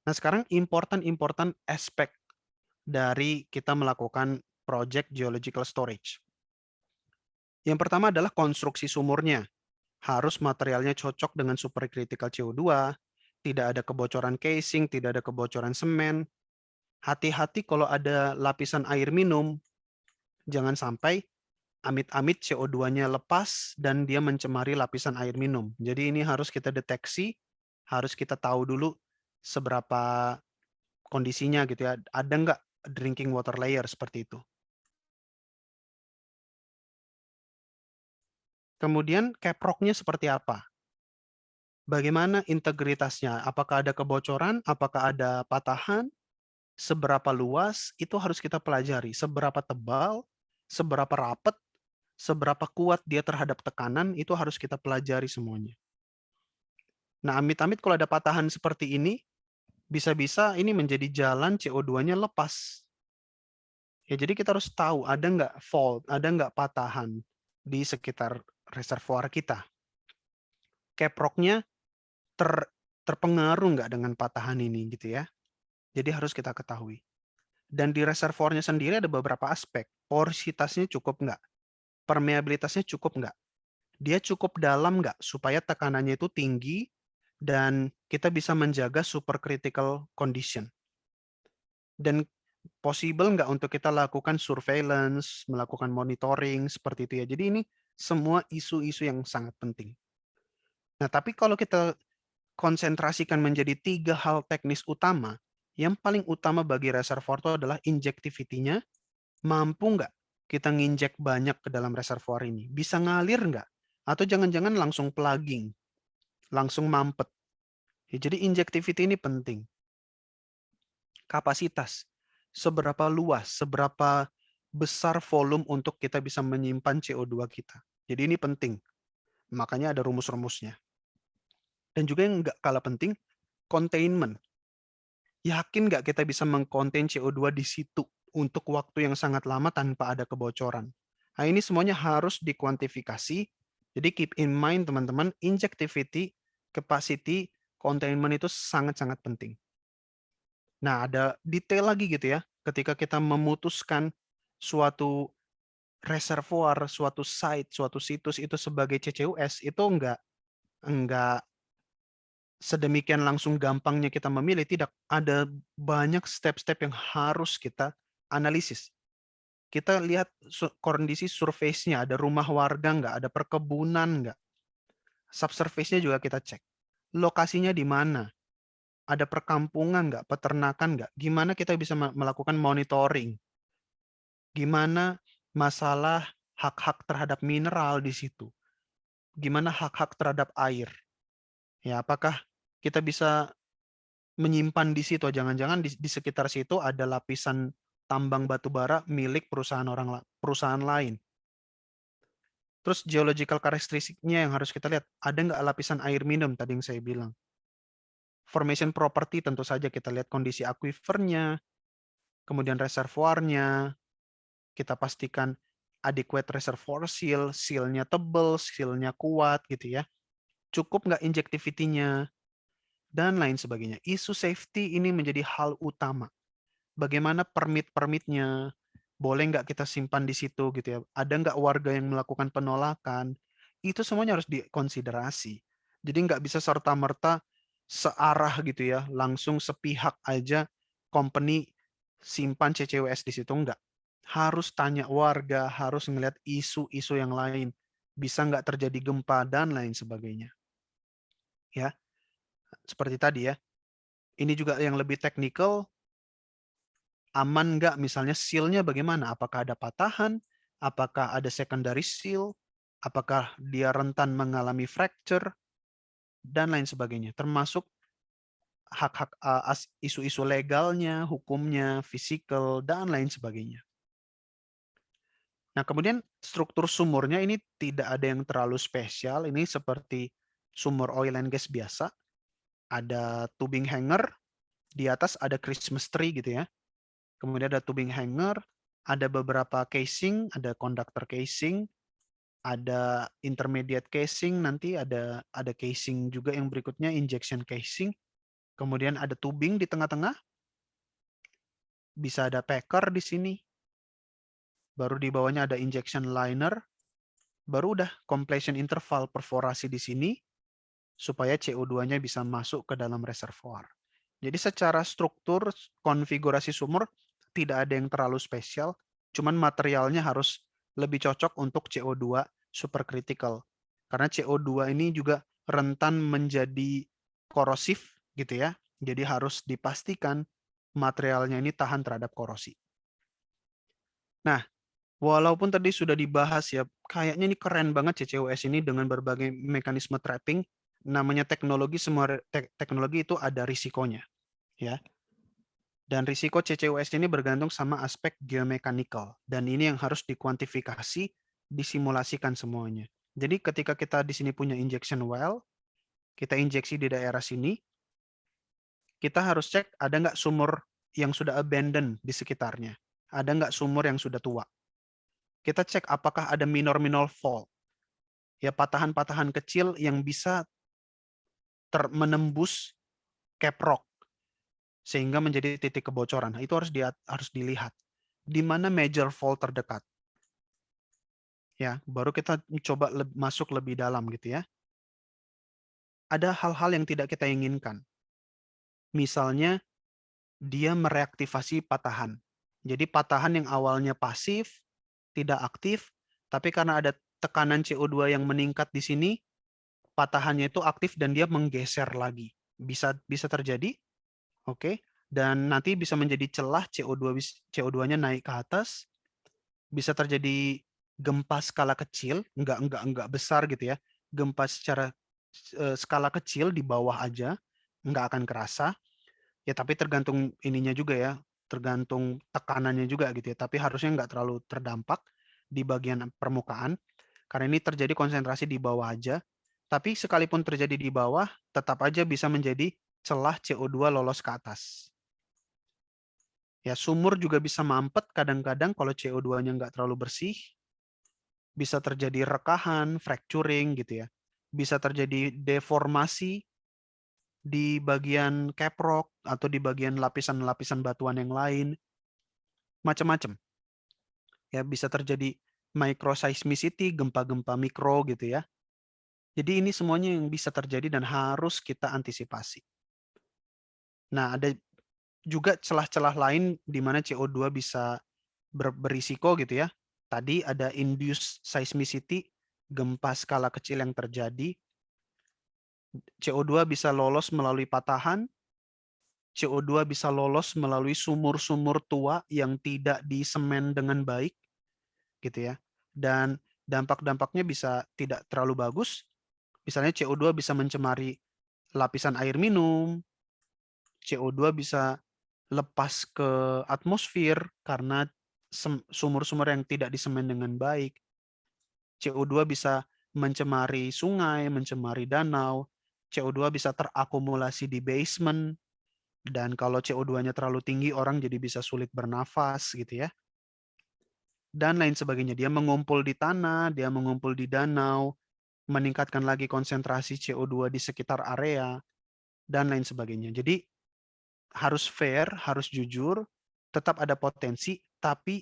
Nah, sekarang important aspek dari kita melakukan project geological storage. Yang pertama adalah konstruksi sumurnya. Harus materialnya cocok dengan supercritical CO2, tidak ada kebocoran casing, tidak ada kebocoran semen. Hati-hati kalau ada lapisan air minum, jangan sampai amit-amit CO2-nya lepas dan dia mencemari lapisan air minum. Jadi ini harus kita deteksi, harus kita tahu dulu seberapa kondisinya gitu ya. Ada nggak drinking water layer seperti itu. Kemudian caprock-nya seperti apa? Bagaimana integritasnya? Apakah ada kebocoran? Apakah ada patahan? Seberapa luas? Itu harus kita pelajari. Seberapa tebal? Seberapa rapat? Seberapa kuat dia terhadap tekanan? Itu harus kita pelajari semuanya. Nah, amit-amit kalau ada patahan seperti ini, bisa-bisa ini menjadi jalan CO2-nya lepas. Ya, jadi kita harus tahu ada nggak fault, ada nggak patahan di sekitar reservoir kita. Caprock-nya terpengaruh nggak dengan patahan ini gitu ya. Jadi harus kita ketahui. Dan di reservoirnya sendiri ada beberapa aspek. Porositasnya cukup nggak? Permeabilitasnya cukup nggak? Dia cukup dalam nggak supaya tekanannya itu tinggi dan kita bisa menjaga supercritical condition. Dan possible nggak untuk kita lakukan surveillance, melakukan monitoring, seperti itu ya. Jadi ini semua isu-isu yang sangat penting. Nah, tapi kalau kita konsentrasikan menjadi 3 hal teknis utama, yang paling utama bagi reservoir itu adalah injectivity-nya, mampu nggak kita nginjek banyak ke dalam reservoir ini? Bisa ngalir nggak? Atau jangan-jangan langsung plugging, langsung mampet. Ya, jadi injectivity ini penting. Kapasitas, seberapa luas, seberapa besar volume untuk kita bisa menyimpan CO2 kita. Jadi ini penting, makanya ada rumus-rumusnya. Dan juga yang nggak kalah penting, containment. Yakin nggak kita bisa mengkonten CO2 di situ untuk waktu yang sangat lama tanpa ada kebocoran? Nah, ini semuanya harus dikuantifikasi. Jadi keep in mind teman-teman, injectivity, capacity, containment itu sangat-sangat penting. Nah, ada detail lagi gitu ya. Ketika kita memutuskan suatu reservoir, suatu site, suatu situs itu sebagai CCUS, itu enggak sedemikian langsung gampangnya kita memilih, tidak. Ada banyak step-step yang harus kita analisis. Kita lihat kondisi surface-nya, ada rumah warga nggak, ada perkebunan nggak, subsurface-nya juga kita cek. Lokasinya di mana, ada perkampungan nggak, peternakan nggak, gimana kita bisa melakukan monitoring, gimana masalah hak-hak terhadap mineral di situ, gimana hak-hak terhadap air, ya apakah kita bisa menyimpan di situ. Jangan-jangan di sekitar situ ada lapisan tambang batu bara milik perusahaan lain. Terus geological karakteristiknya yang harus kita lihat. Ada nggak lapisan air minum tadi yang saya bilang. Formation property tentu saja kita lihat kondisi aquifernya, kemudian reservoirnya, kita pastikan adequate reservoir seal, seal-nya tebal, seal-nya kuat gitu ya. Cukup nggak injectivity-nya, dan lain sebagainya. Isu safety ini menjadi hal utama. Bagaimana permit-permitnya, boleh nggak kita simpan di situ gitu ya, ada nggak warga yang melakukan penolakan, itu semuanya harus dikonsiderasi. Jadi nggak bisa serta-merta searah gitu ya, langsung sepihak aja company simpan CCUS di situ, enggak. Harus tanya warga, harus ngelihat isu-isu yang lain, bisa nggak terjadi gempa dan lain sebagainya. Ya, seperti tadi ya. Ini juga yang lebih teknikal, aman nggak misalnya seal-nya bagaimana? Apakah ada patahan? Apakah ada secondary seal? Apakah dia rentan mengalami fracture? Dan lain sebagainya. Termasuk hak-hak isu-isu legalnya, hukumnya, fisikal, dan lain sebagainya. Nah, kemudian struktur sumurnya ini tidak ada yang terlalu spesial. Ini seperti sumur oil and gas biasa. Ada tubing hanger, di atas ada Christmas tree gitu ya. Kemudian ada tubing hanger, ada beberapa casing, ada conductor casing, ada intermediate casing, nanti ada casing juga yang berikutnya injection casing. kemudian ada tubing di tengah-tengah, bisa ada packer di sini, baru di bawahnya ada injection liner, baru udah completion interval perforasi di sini, supaya CO2-nya bisa masuk ke dalam reservoir. Jadi secara struktur, konfigurasi sumur, tidak ada yang terlalu spesial, cuman materialnya harus lebih cocok untuk CO2 supercritical. Karena CO2 ini juga rentan menjadi korosif gitu ya. Jadi harus dipastikan materialnya ini tahan terhadap korosi. Nah, walaupun tadi sudah dibahas ya, kayaknya ini keren banget CCUS ini dengan berbagai mekanisme trapping. Namanya teknologi, semua teknologi itu ada risikonya, ya. Dan risiko CCUS ini bergantung sama aspek geomekanikal. Dan ini yang harus dikuantifikasi, disimulasikan semuanya. Jadi ketika kita di sini punya injection well, kita injeksi di daerah sini, kita harus cek ada nggak sumur yang sudah abandoned di sekitarnya. Ada nggak sumur yang sudah tua. Kita cek apakah ada minor-minor fault. Ya, patahan-patahan kecil yang bisa menembus cap rock sehingga menjadi titik kebocoran. Nah, itu harus dilihat di mana major fault terdekat. Ya, baru kita coba masuk lebih dalam gitu ya. Ada hal-hal yang tidak kita inginkan. Misalnya dia mereaktivasi patahan. Jadi patahan yang awalnya pasif, tidak aktif, tapi karena ada tekanan CO2 yang meningkat di sini, patahannya itu aktif dan dia menggeser lagi. Bisa bisa terjadi, oke. Dan nanti bisa menjadi celah CO2-nya naik ke atas, bisa terjadi gempa skala kecil, enggak besar gitu ya. Gempa secara skala kecil di bawah aja, enggak akan kerasa. Ya tapi tergantung ininya juga ya, tergantung tekanannya juga gitu ya. Tapi harusnya enggak terlalu terdampak di bagian permukaan, karena ini terjadi konsentrasi di bawah aja. Tapi sekalipun terjadi di bawah, tetap aja bisa menjadi celah CO2 lolos ke atas. Ya, sumur juga bisa mampet kadang-kadang kalau CO2-nya nggak terlalu bersih. Bisa terjadi rekahan, fracturing gitu ya. Bisa terjadi deformasi di bagian caprock atau di bagian lapisan-lapisan batuan yang lain. Macam-macam. Ya, bisa terjadi microseismicity, gempa-gempa mikro gitu ya. Jadi ini semuanya yang bisa terjadi dan harus kita antisipasi. Nah, ada juga celah-celah lain di mana CO2 bisa berisiko gitu ya. Tadi ada induced seismicity, gempa skala kecil yang terjadi. CO2 bisa lolos melalui patahan, CO2 bisa lolos melalui sumur-sumur tua yang tidak disemen dengan baik, gitu ya. Dan dampak-dampaknya bisa tidak terlalu bagus. Misalnya CO2 bisa mencemari lapisan air minum, CO2 bisa lepas ke atmosfer karena sumur-sumur yang tidak disemen dengan baik. CO2 bisa mencemari sungai, mencemari danau. CO2 bisa terakumulasi di basement. Dan kalau CO2-nya terlalu tinggi, orang jadi bisa sulit bernafas gitu ya. Dan lain sebagainya. Dia mengumpul di tanah, dia mengumpul di danau, meningkatkan lagi konsentrasi CO2 di sekitar area, dan lain sebagainya. Jadi harus fair, harus jujur, tetap ada potensi, tapi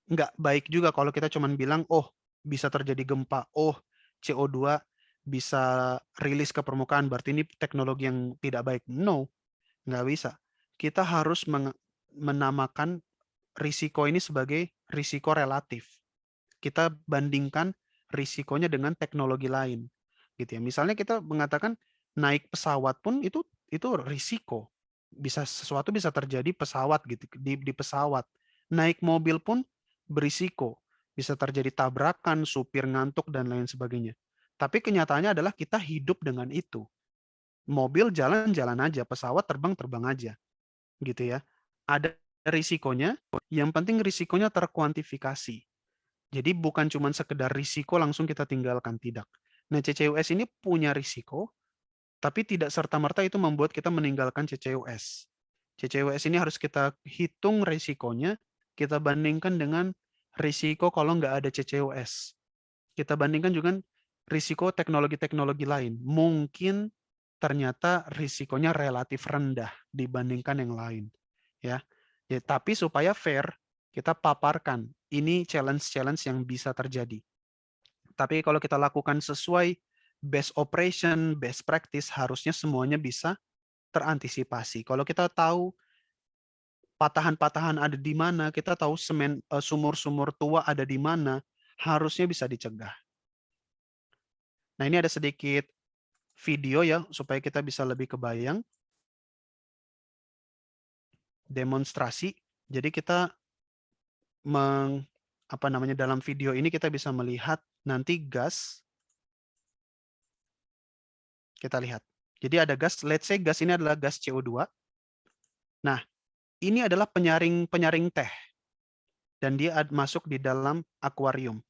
nggak baik juga kalau kita cuma bilang, oh bisa terjadi gempa, oh CO2 bisa rilis ke permukaan, berarti ini teknologi yang tidak baik. No, nggak bisa. Kita harus menamakan risiko ini sebagai risiko relatif. Kita bandingkan risikonya dengan teknologi lain. Gitu ya. Misalnya kita mengatakan naik pesawat pun itu risiko. Sesuatu bisa terjadi pesawat gitu di pesawat. Naik mobil pun berisiko. Bisa terjadi tabrakan, supir ngantuk dan lain sebagainya. Tapi kenyataannya adalah kita hidup dengan itu. Mobil jalan-jalan aja, pesawat terbang-terbang aja. Gitu ya. Ada risikonya, yang penting risikonya terkuantifikasi. Jadi bukan cuma sekedar risiko langsung kita tinggalkan, tidak. Nah, CCUS ini punya risiko, tapi tidak serta-merta itu membuat kita meninggalkan CCUS. CCUS ini harus kita hitung risikonya, kita bandingkan dengan risiko kalau nggak ada CCUS. Kita bandingkan juga risiko teknologi-teknologi lain. Mungkin ternyata risikonya relatif rendah dibandingkan yang lain. Ya, tapi supaya fair, kita paparkan ini challenge-challenge yang bisa terjadi. Tapi kalau kita lakukan sesuai best operation, best practice, harusnya semuanya bisa terantisipasi. Kalau kita tahu patahan-patahan ada di mana, kita tahu sumur-sumur tua ada di mana, harusnya bisa dicegah. Nah, ini ada sedikit video ya supaya kita bisa lebih kebayang demonstrasi. Jadi kita dalam video ini kita bisa melihat nanti gas. Kita lihat. Jadi ada gas, let's say gas ini adalah gas CO2. Nah, ini adalah penyaring teh dan dia masuk di dalam akuarium.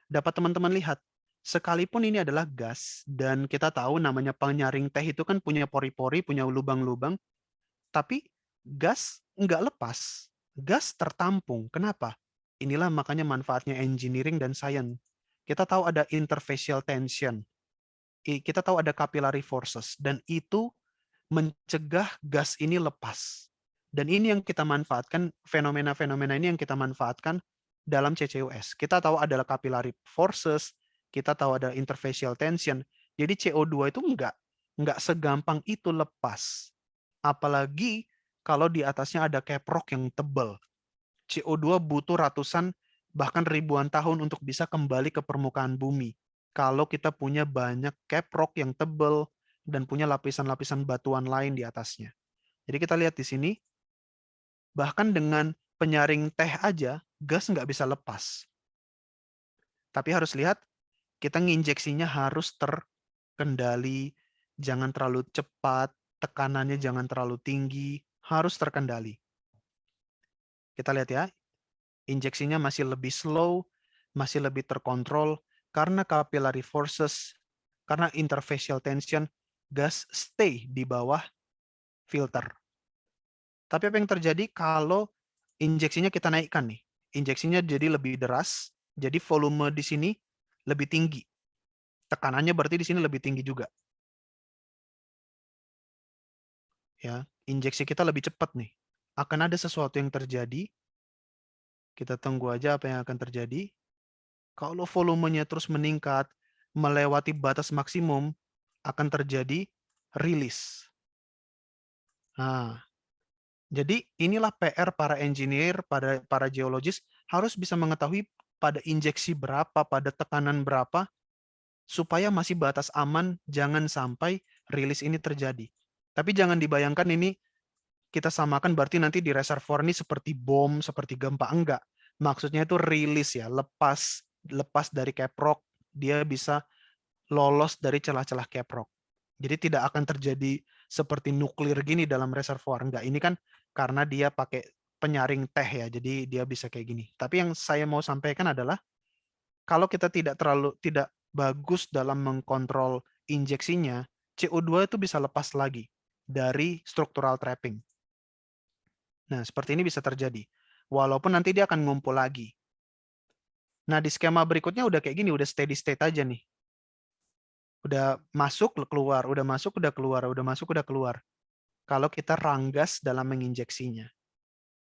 Dapat teman-teman lihat, sekalipun ini adalah gas dan kita tahu namanya penyaring teh itu kan punya pori-pori, punya lubang-lubang, tapi gas nggak lepas. Gas tertampung. Kenapa? Inilah makanya manfaatnya engineering dan science. Kita tahu ada interfacial tension. Kita tahu ada capillary forces. Dan itu mencegah gas ini lepas. Dan ini yang kita manfaatkan, fenomena-fenomena ini yang kita manfaatkan dalam CCUS. Kita tahu adalah capillary forces, kita tahu ada interfacial tension. Jadi CO2 itu nggak segampang itu lepas. Apalagi kalau di atasnya ada caprock yang tebal. CO2 butuh ratusan bahkan ribuan tahun untuk bisa kembali ke permukaan bumi. Kalau kita punya banyak caprock yang tebal dan punya lapisan-lapisan batuan lain di atasnya. Jadi kita lihat di sini, bahkan dengan penyaring teh aja, gas nggak bisa lepas. Tapi harus lihat, kita nginjeksinya harus terkendali, jangan terlalu cepat, tekanannya jangan terlalu tinggi, harus terkendali. Kita lihat ya, injeksinya masih lebih slow, masih lebih terkontrol, karena capillary forces, karena interfacial tension, gas stay di bawah filter. Tapi apa yang terjadi kalau injeksinya kita naikkan nih? Injeksinya jadi lebih deras, jadi volume di sini lebih tinggi. Tekanannya berarti di sini lebih tinggi juga. Ya, injeksi kita lebih cepat nih. Akan ada sesuatu yang terjadi. Kita tunggu aja apa yang akan terjadi. Kalau volumenya terus meningkat, melewati batas maksimum, akan terjadi rilis. Nah, jadi inilah PR para engineer, para geologis harus bisa mengetahui pada injeksi berapa, pada tekanan berapa, supaya masih batas aman, jangan sampai rilis ini terjadi. Tapi jangan dibayangkan ini kita samakan berarti nanti di reservoir ini seperti bom, seperti gempa. Enggak. Maksudnya itu rilis ya, lepas dari caprock, dia bisa lolos dari celah-celah caprock. Jadi tidak akan terjadi seperti nuklir gini dalam reservoir. Enggak, ini kan karena dia pakai penyaring teh ya, jadi dia bisa kayak gini. Tapi yang saya mau sampaikan adalah kalau kita tidak bagus dalam mengkontrol injeksinya, CO2 itu bisa lepas lagi dari structural trapping. Nah, seperti ini bisa terjadi. Walaupun nanti dia akan ngumpul lagi. Nah, di skema berikutnya udah kayak gini, udah steady state aja nih. Udah masuk, keluar, udah masuk, udah keluar, udah masuk, udah keluar. Kalau kita ranggas dalam menginjeksinya.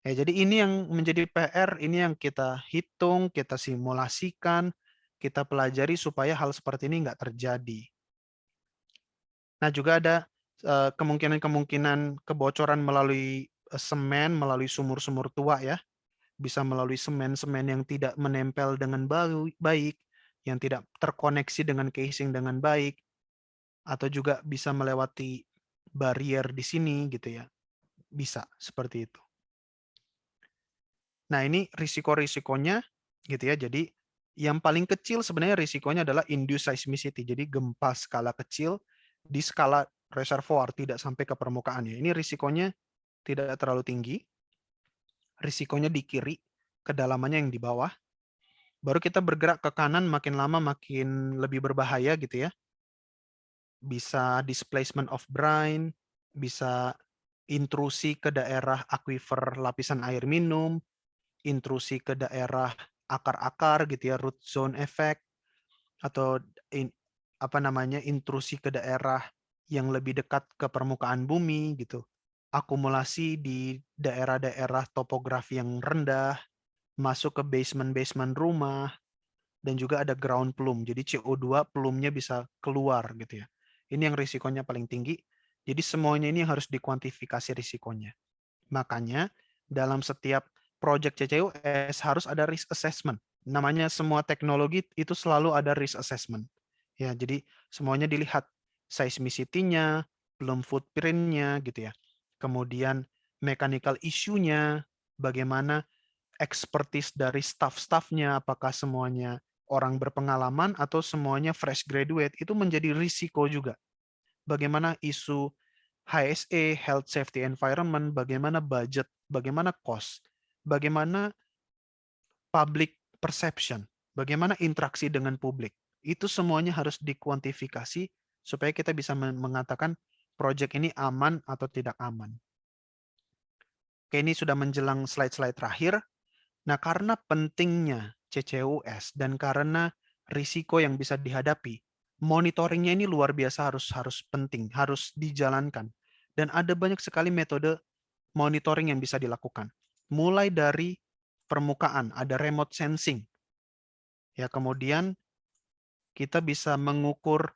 Ya, jadi ini yang menjadi PR, ini yang kita hitung, kita simulasikan, kita pelajari supaya hal seperti ini nggak terjadi. Nah, juga ada kemungkinan-kemungkinan kebocoran melalui semen, melalui sumur-sumur tua ya. Bisa melalui semen-semen yang tidak menempel dengan baik, yang tidak terkoneksi dengan casing dengan baik, atau juga bisa melewati barrier di sini gitu ya. Bisa seperti itu. Nah, ini risiko-risikonya gitu ya. Jadi yang paling kecil sebenarnya risikonya adalah induced seismicity. Jadi gempa skala kecil di skala reservoir tidak sampai ke permukaan ya. Ini risikonya tidak terlalu tinggi. Risikonya di kiri, kedalamannya yang di bawah. Baru kita bergerak ke kanan makin lama makin lebih berbahaya gitu ya. Bisa displacement of brine, bisa intrusi ke daerah aquifer lapisan air minum, intrusi ke daerah akar-akar gitu ya, root zone effect, atau intrusi ke daerah yang lebih dekat ke permukaan bumi gitu. Akumulasi di daerah-daerah topografi yang rendah, masuk ke basement-basement rumah, dan juga ada ground plume. Jadi CO2 plume-nya bisa keluar gitu ya. Ini yang risikonya paling tinggi. Jadi semuanya ini harus dikuantifikasi risikonya. Makanya dalam setiap project CCUS harus ada risk assessment. Namanya semua teknologi itu selalu ada risk assessment. Ya, jadi semuanya dilihat seismicity-nya, belum footprint-nya gitu ya. Kemudian mechanical issue-nya, bagaimana expertise dari staff-staffnya, apakah semuanya orang berpengalaman atau semuanya fresh graduate, itu menjadi risiko juga. Bagaimana isu HSE, Health Safety Environment, bagaimana budget, bagaimana cost, bagaimana public perception, bagaimana interaksi dengan publik. Itu semuanya harus dikuantifikasi supaya kita bisa mengatakan proyek ini aman atau tidak aman. Oke, ini sudah menjelang slide-slide terakhir. Nah, karena pentingnya CCUS dan karena risiko yang bisa dihadapi, monitoringnya ini luar biasa harus penting, harus dijalankan. Dan ada banyak sekali metode monitoring yang bisa dilakukan. Mulai dari permukaan, ada remote sensing. Ya, kemudian kita bisa mengukur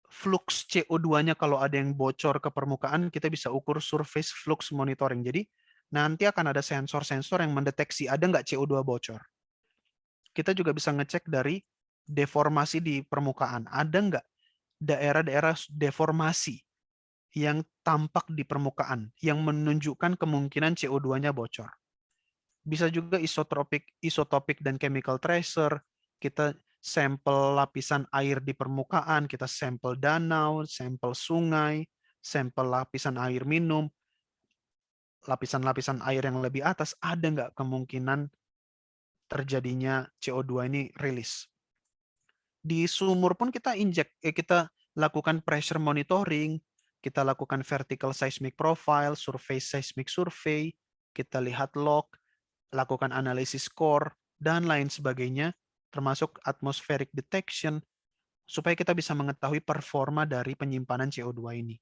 flux CO2-nya kalau ada yang bocor ke permukaan, kita bisa ukur surface flux monitoring. Jadi nanti akan ada sensor-sensor yang mendeteksi ada nggak CO2 bocor. Kita juga bisa ngecek dari deformasi di permukaan. Ada nggak daerah-daerah deformasi yang tampak di permukaan, yang menunjukkan kemungkinan CO2-nya bocor. Bisa juga isotopik dan chemical tracer, kita sampel lapisan air di permukaan, kita sampel danau, sampel sungai, sampel lapisan air minum, lapisan-lapisan air yang lebih atas, ada nggak kemungkinan terjadinya CO2 ini rilis. Di sumur pun kita lakukan pressure monitoring, kita lakukan vertical seismic profile, seismic survey, kita lihat log, lakukan analisis core, dan lain sebagainya, termasuk atmospheric detection, supaya kita bisa mengetahui performa dari penyimpanan CO2 ini.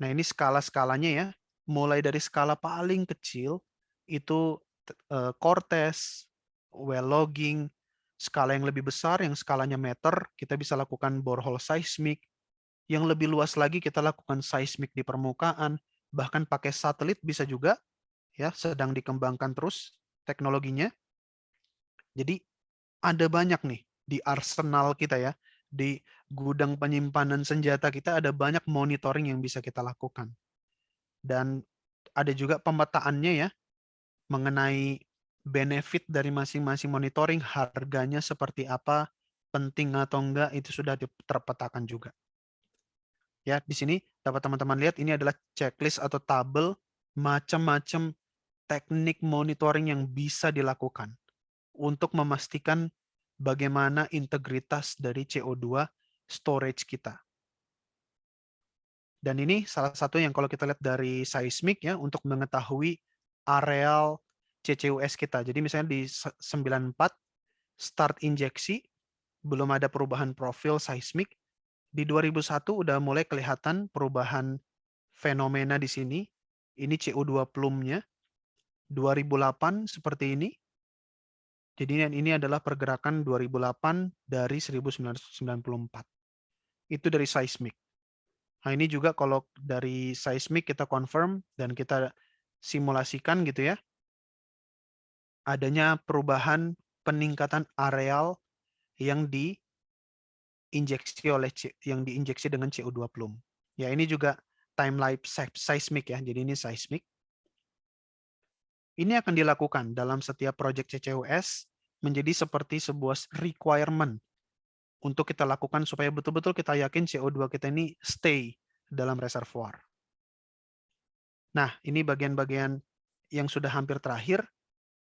Nah, ini skala-skalanya ya, mulai dari skala paling kecil, itu core test, well logging, skala yang lebih besar, yang skalanya meter, kita bisa lakukan borehole seismic, yang lebih luas lagi kita lakukan seismik di permukaan, bahkan pakai satelit bisa juga, ya sedang dikembangkan terus teknologinya. Jadi ada banyak nih di arsenal kita ya, di gudang penyimpanan senjata kita ada banyak monitoring yang bisa kita lakukan. Dan ada juga pemetaannya ya, mengenai benefit dari masing-masing monitoring, harganya seperti apa, penting atau enggak, itu sudah terpetakan juga. Ya, di sini dapat teman-teman lihat ini adalah checklist atau tabel macam-macam teknik monitoring yang bisa dilakukan untuk memastikan bagaimana integritas dari CO2 storage kita. Dan ini salah satu yang kalau kita lihat dari seismik ya, untuk mengetahui areal CCUS kita. Jadi misalnya di 94 start injeksi, belum ada perubahan profil seismik. Di 2001 udah mulai kelihatan perubahan fenomena di sini. Ini CO2 plume-nya. 2008 seperti ini. Jadi ini adalah pergerakan 2008 dari 1994. Itu dari seismik. Nah, ini juga kalau dari seismik kita confirm dan kita simulasikan gitu ya, adanya perubahan peningkatan areal yang diinjeksi dengan CO2 plume. Ya, ini juga time lapse seismik ya. Jadi ini seismik. Ini akan dilakukan dalam setiap proyek CCUS menjadi seperti sebuah requirement untuk kita lakukan supaya betul-betul kita yakin CO2 kita ini stay dalam reservoir. Nah, ini bagian-bagian yang sudah hampir terakhir.